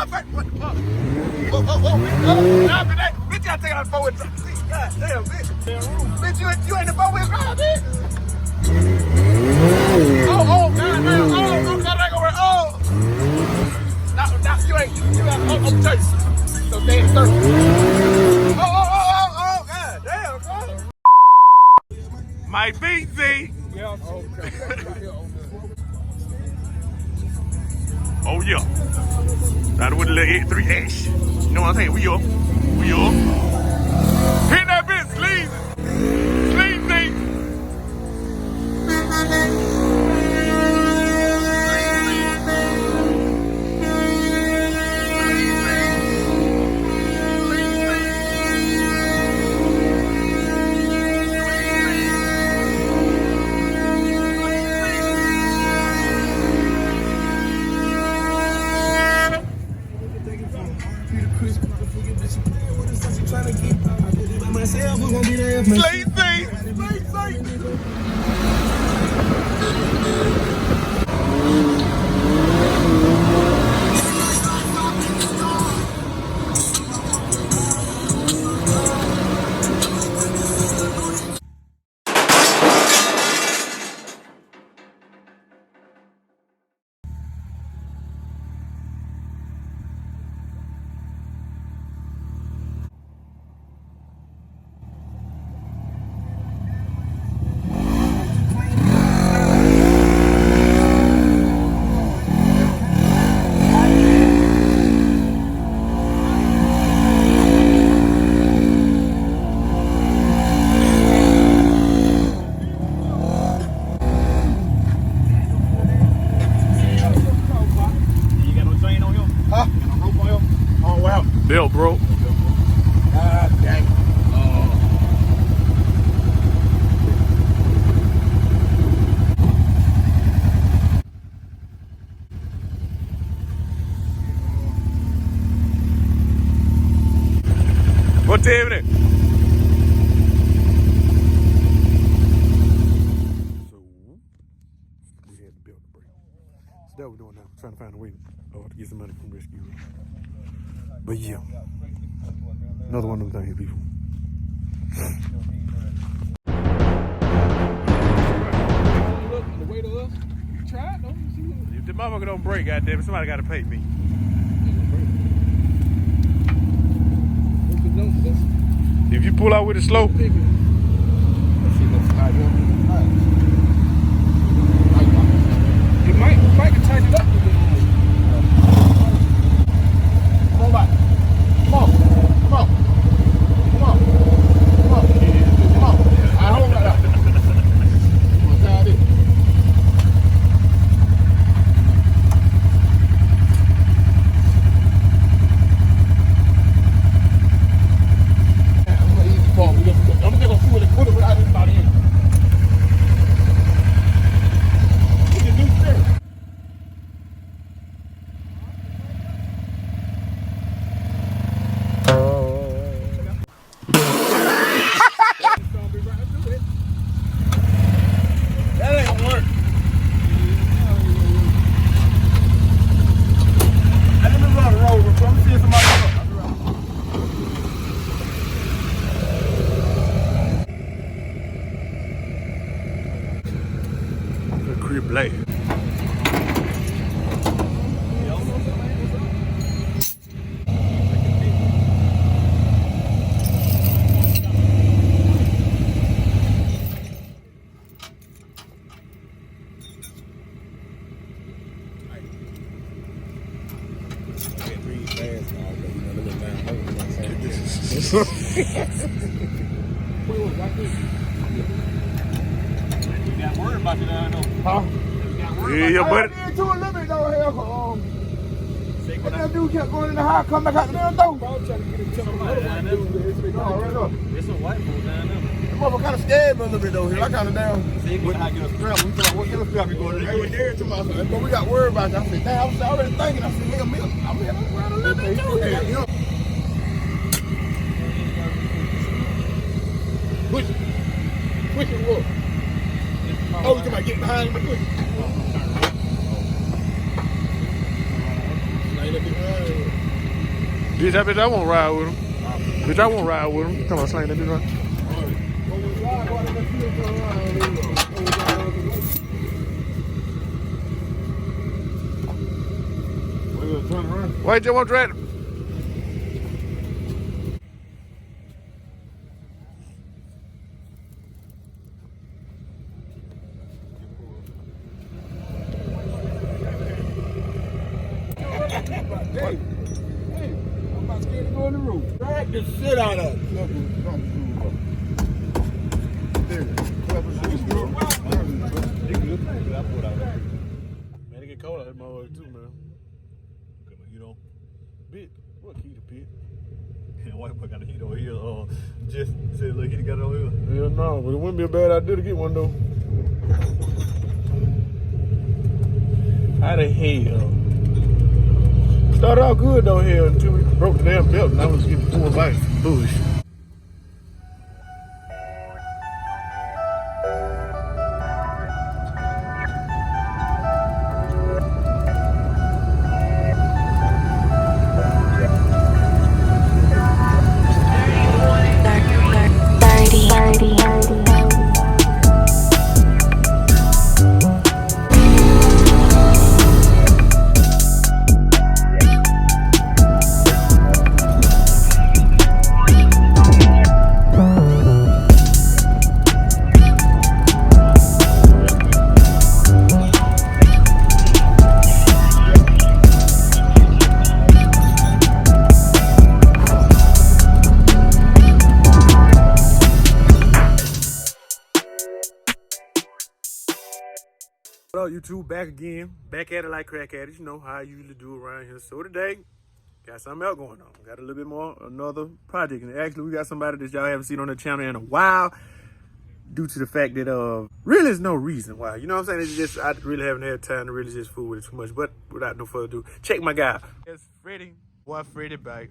What the fuck? Whoa. Nah, bitch, you gotta take out the four-wheel drive. God damn, bitch. Bitch, you ain't the four-wheel drive, bitch. Oh, God damn. Oh, God damn. Oh. Nah, you ain't. You got, I'm telling you. So damn thirsty. Oh, God damn, God. Mike BZ. Yeah, Oh, yeah. Started with a little 3H. You know what I'm saying? We up. Hit that bitch, sleazy. Belt broke. God dang. What time is it? So we had the belt to break. So that we're doing now. Trying to find a way to get some money from rescue. But yeah, another one of them things, people. The way to us, try it, don't you? If the motherfucker don't break, goddamn it, somebody got to pay me. If you pull out with it slow, it might tighten it up a little bit. Come on, back. Come on. I hold that up. What's that? I'm just gonna see what they put it without anybody in. It's a new spirit. That ain't gonna work. Let me run the road, bro. I'm seeing somebody else. crib black. We got worried about you down there. Huh? Yeah, but I did too a little bit though here. And that dude kept going in the house, come back out the damn door. I was trying to get him to right up. There's some white folks down there. That motherfucker kind of scared me a little bit though. I kind of down. See, we gotta get a strap. We thought, what kind of strap you going to They were there to myself, but we got worried about that. I said, damn, I was already thinking. I said, nigga, I'm here around a little bit too. Yeah. Push it. Push it, look. Oh, you talking about getting behind him and push it? Now you look behind him. Bitch, I bet I won't ride with him. Bitch, I won't ride with him. Come on, slang that dude, right? Why you want to try it? Hey, I'm about scared to go in the room. Drag the shit out of it. Man, it get cold out there, motherfucker, too, man. You know, Bit. What key to pit? yeah, white boy got a heat over here. Just said, look, he got it over here. Hell no, but it wouldn't be a bad idea to get one, though. How the hell? Started out good, though, here until we broke the damn belt, and I was getting 4 bites. Bullshit. What up, YouTube? Back again. Back at it like crack at it. You know how I usually do around here. So today, got something else going on. Got a little bit more, another project. And actually, we got somebody that y'all haven't seen on the channel in a while due to the fact that, really there's no reason why. You know what I'm saying? It's just, I really haven't had time to really just fool with it too much. But without no further ado, check my guy. It's Freddie. Boy, Freddie back.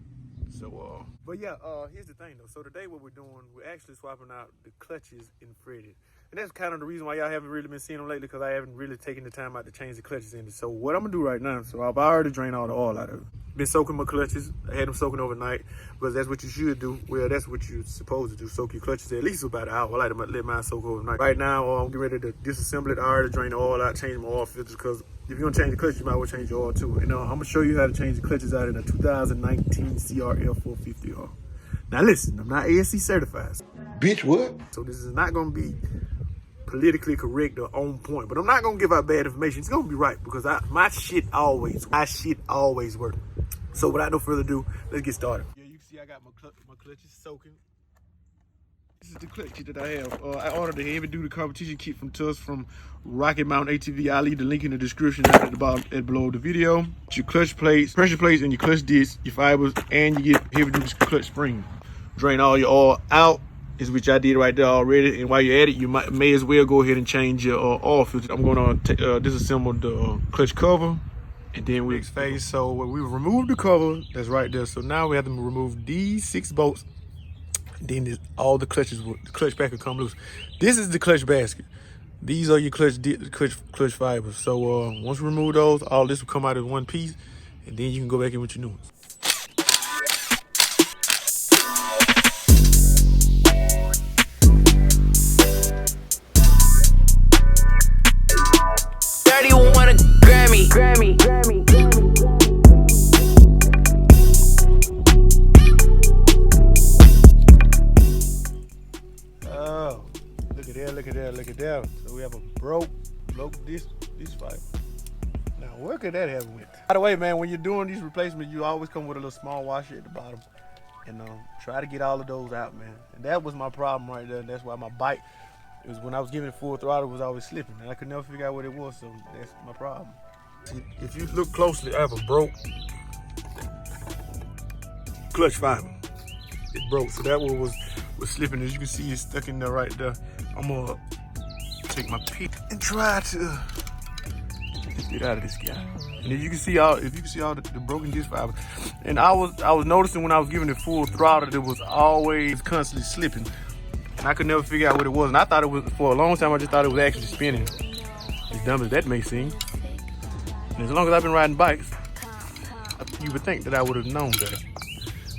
So, but yeah, here's the thing though. So today what we're doing, we're actually swapping out the clutches in Freddie. And that's kind of the reason why y'all haven't really been seeing them lately, because I haven't really taken the time out to change the clutches in it. So what I'm gonna do right now, so I've already drained all the oil out of it. Been soaking my clutches. I had them soaking overnight, because that's what you should do. Well, that's what you're supposed to do. Soak your clutches at least about an hour. I like to let mine soak overnight. Right now, I'm getting ready to disassemble it. I already drained the oil out, change my oil filters, because if you're gonna change the clutches, you might well change your oil too. And I'm gonna show you how to change the clutches out in a 2019 CRL 450R. Now listen, I'm not ASC certified. Bitch, what? So this is not gonna be politically correct or on point, but I'm not gonna give out bad information. It's gonna be right, because my shit always works. So without no further ado, let's get started. Yeah, you can see I got my clutches soaking. This is the clutch kit that I have. I ordered a heavy duty competition kit from Tuss from Rocket Mountain ATV. I'll leave the link in the description at the bottom, below the video. Your clutch plates, pressure plates, and your clutch discs, your fibers, and you get heavy duty clutch spring. Drain all your oil out, is which I did right there already. And while you're at it, you may as well go ahead and change your oil filter. I'm gonna disassemble the clutch cover, and then we phase. So we removed the cover that's right there. So now we have to remove these 6 bolts. Then all the clutches, the clutch pack will come loose. This is the clutch basket. These are your clutch fibers. So once we remove those, all this will come out as one piece, and then you can go back in with your new ones. Grammy. Oh, look at that. So we have a broke this fiber. Now where could that have went? By the way, man, when you're doing these replacements, you always come with a little small washer at the bottom, and try to get all of those out, man. And that was my problem right there. That's why my bike, it was when I was giving it full throttle, it was always slipping, and I could never figure out what it was. So that's my problem. See, if you look closely, I have a broke clutch fiber. It broke, so that one was slipping. As you can see, it's stuck in there right there. I'm gonna take my pick and try to get out of this guy. And if you can see all the broken disc fiber. And I was noticing when I was giving it full throttle, it was always constantly slipping, and I could never figure out what it was. And I thought it was, for a long time, I just thought it was actually spinning. As dumb as that may seem. And as long as I've been riding bikes, you would think that I would have known better.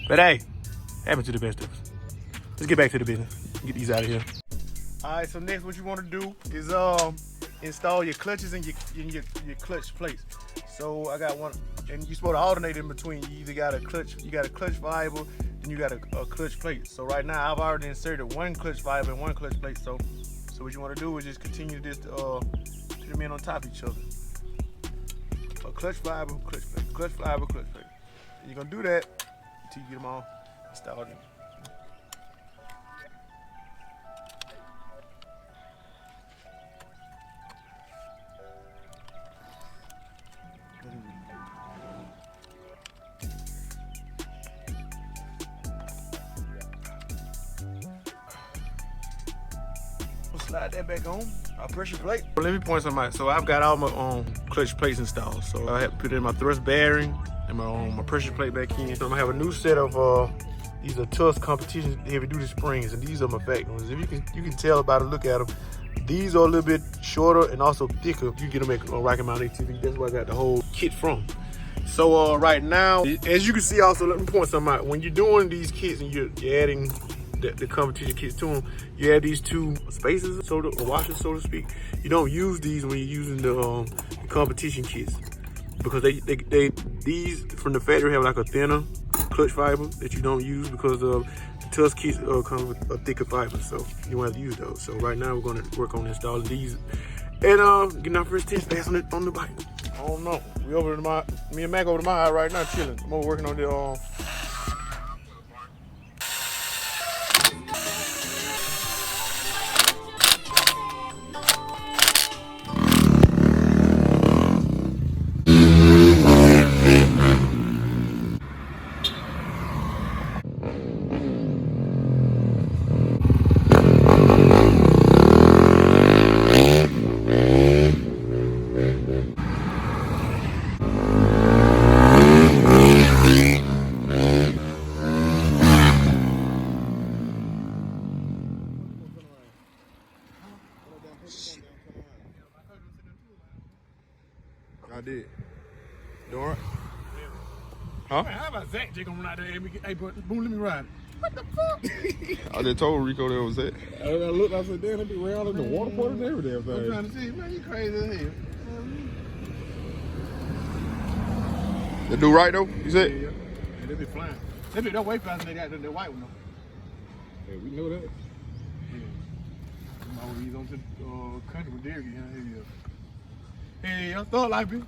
But hey, happens to the best of us. Let's get back to the business. Get these out of here. All right, so next what you want to do is install your clutches and your clutch plates. So I got one, and you're supposed to alternate in between. You either got a clutch variable, then you got a clutch plate. So right now I've already inserted one clutch variable and one clutch plate. So what you want to do is just continue this to put them in on top of each other. A clutch variable, clutch plate, clutch variable, clutch plate. And you're gonna do that until you get them all installed in. Slide that back on our pressure plate. Let me point something out. So I've got all my clutch plates installed. So I have to put in my thrust bearing and my pressure plate back in. So I'm gonna have a new set of these are TUS competition heavy duty springs, and these are my factory ones. If you can tell by the look at them, these are a little bit shorter and also thicker. You get them at Rocky Mountain ATV. That's where I got the whole kit from. So right now, as you can see, also let me point something out. When you're doing these kits and you're adding the competition kits to them, you add these two spacers, or washers, so to speak. You don't use these when you're using the competition kits, because these from the factory have like a thinner clutch fiber that you don't use, because the TUS kits come with a thicker fiber, so you won't have to use those. So right now we're going to work on installing these and getting our first test pass on the bike. I don't know. We over to me and Mac over to my house right now chilling. I'm over working on the I did. Doing it? Huh? Man, how about Zach just gonna run out there and hey, Boone, let me ride. What the fuck? I just told Rico that was it. I looked, I said, damn, they be around in the water park and every damn thing. I'm trying to see, man, you crazy as hell. They do right though, you said? Yeah. They be flying. They be that way faster than they got the white one though. Yeah, we know that. Yeah. He's on to the country with Derek. Yeah, thought like me.